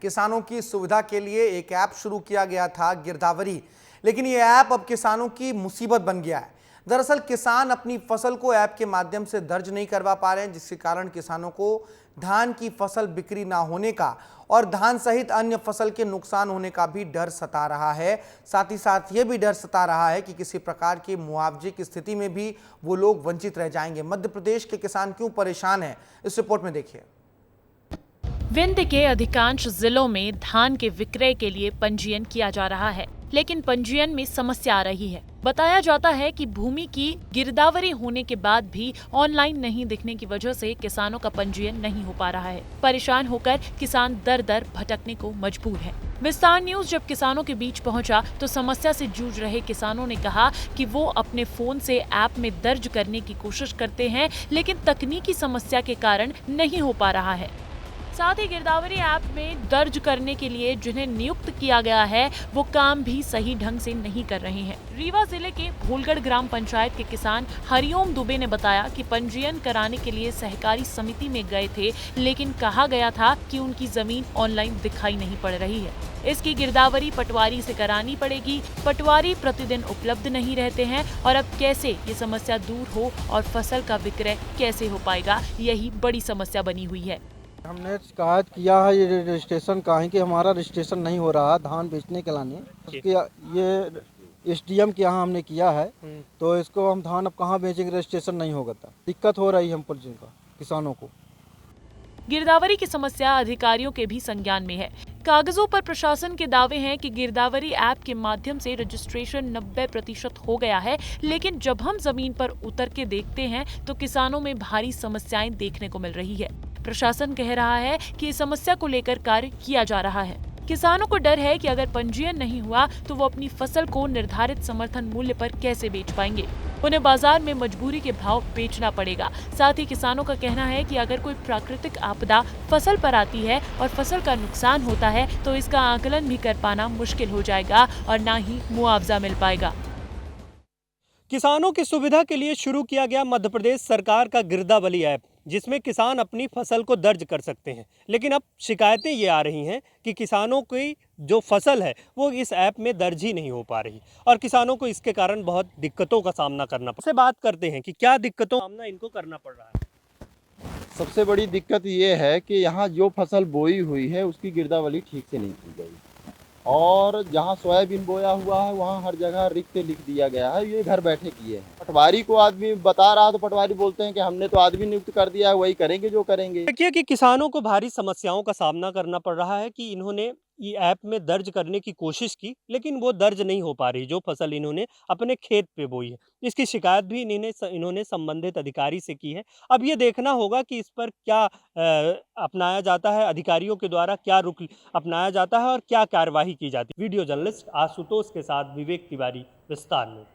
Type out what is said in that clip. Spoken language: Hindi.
किसानों की सुविधा के लिए एक ऐप शुरू किया गया था गिरदावरी, लेकिन ये ऐप अब किसानों की मुसीबत बन गया है। दरअसल किसान अपनी फसल को ऐप के माध्यम से दर्ज नहीं करवा पा रहे हैं, जिसके कारण किसानों को धान की फसल बिक्री ना होने का और धान सहित अन्य फसल के नुकसान होने का भी डर सता रहा है। साथ ही साथ ये भी डर सता रहा है कि किसी प्रकार के मुआवजे की स्थिति में भी वो लोग वंचित रह जाएंगे। मध्य प्रदेश के किसान क्यों परेशान हैं, इस रिपोर्ट में देखिए। विंध्य के अधिकांश जिलों में धान के विक्रय के लिए पंजीयन किया जा रहा है, लेकिन पंजीयन में समस्या आ रही है। बताया जाता है कि भूमि की गिरदावरी होने के बाद भी ऑनलाइन नहीं दिखने की वजह से किसानों का पंजीयन नहीं हो पा रहा है। परेशान होकर किसान दर दर भटकने को मजबूर है। विस्तार न्यूज जब किसानों के बीच पहुंचा तो समस्या से जूझ रहे किसानों ने कहा कि वो अपने फोन से ऐप में दर्ज करने की कोशिश करते हैं, लेकिन तकनीकी समस्या के कारण नहीं हो पा रहा है। साथ ही गिरदावरी ऐप में दर्ज करने के लिए जिन्हें नियुक्त किया गया है वो काम भी सही ढंग से नहीं कर रहे हैं। रीवा जिले के भोलगढ़ ग्राम पंचायत के किसान हरिओम दुबे ने बताया कि पंजीयन कराने के लिए सहकारी समिति में गए थे, लेकिन कहा गया था कि उनकी जमीन ऑनलाइन दिखाई नहीं पड़ रही है। इसकी गिरदावरी पटवारी से करानी पड़ेगी। पटवारी प्रतिदिन उपलब्ध नहीं रहते हैं और अब कैसे ये समस्या दूर हो और फसल का विक्रय कैसे हो पाएगा, यही बड़ी समस्या बनी हुई है। हमने शिकायत किया है ये रजिस्ट्रेशन का है कि हमारा रजिस्ट्रेशन नहीं हो रहा धान बेचने के लाने। उसके ये एसडीएम के यहाँ हमने किया है, तो इसको हम धान अब कहाँ बेचेंगे, रजिस्ट्रेशन नहीं होगा तो दिक्कत हो रही है हमको किसानों को। गिरदावरी की समस्या अधिकारियों के भी संज्ञान में है। कागजों पर प्रशासन के दावे हैं कि गिरदावरी ऐप के माध्यम से रजिस्ट्रेशन 90% हो गया है, लेकिन जब हम जमीन पर उतर के देखते हैं तो किसानों में भारी समस्याएं देखने को मिल रही है। प्रशासन कह रहा है कि इस समस्या को लेकर कार्य किया जा रहा है। किसानों को डर है कि अगर पंजीयन नहीं हुआ तो वो अपनी फसल को निर्धारित समर्थन मूल्य पर कैसे बेच पाएंगे। उन्हें बाजार में मजबूरी के भाव बेचना पड़ेगा। साथ ही किसानों का कहना है कि अगर कोई प्राकृतिक आपदा फसल पर आती है और फसल का नुकसान होता है तो इसका आकलन भी कर पाना मुश्किल हो जाएगा और न ही मुआवजा मिल पाएगा। किसानों की सुविधा के लिए शुरू किया गया मध्य प्रदेश सरकार का गिरदावरी ऐप, जिसमें किसान अपनी फसल को दर्ज कर सकते हैं, लेकिन अब शिकायतें ये आ रही हैं कि किसानों की जो फसल है वो इस ऐप में दर्ज ही नहीं हो पा रही और किसानों को इसके कारण बहुत दिक्कतों का सामना करना पड़ रहा है। बात करते हैं कि क्या दिक्कतों का सामना इनको करना पड़ रहा है। सबसे बड़ी दिक्कत ये है कि यहाँ जो फसल बोई हुई है उसकी गिरदावरी ठीक से नहीं की गई और जहाँ सोयाबीन बोया हुआ है वहाँ हर जगह रिक्त लिख दिया गया है, ये घर बैठे किए हैं। पटवारी को आदमी बता रहा तो पटवारी बोलते हैं कि हमने तो आदमी नियुक्त कर दिया है, वही करेंगे जो करेंगे। देखिए कि किसानों को भारी समस्याओं का सामना करना पड़ रहा है कि इन्होंने ये ऐप में दर्ज करने की कोशिश की, लेकिन वो दर्ज नहीं हो पा रही जो फसल इन्होंने अपने खेत पे बोई है। इसकी शिकायत भी इन्होंने संबंधित अधिकारी से की है। अब ये देखना होगा कि इस पर क्या अपनाया जाता है, अधिकारियों के द्वारा क्या रुख अपनाया जाता है और क्या कार्यवाही की जाती है। वीडियो जर्नलिस्ट आशुतोष के साथ विवेक तिवारी, विस्तार न्यूज।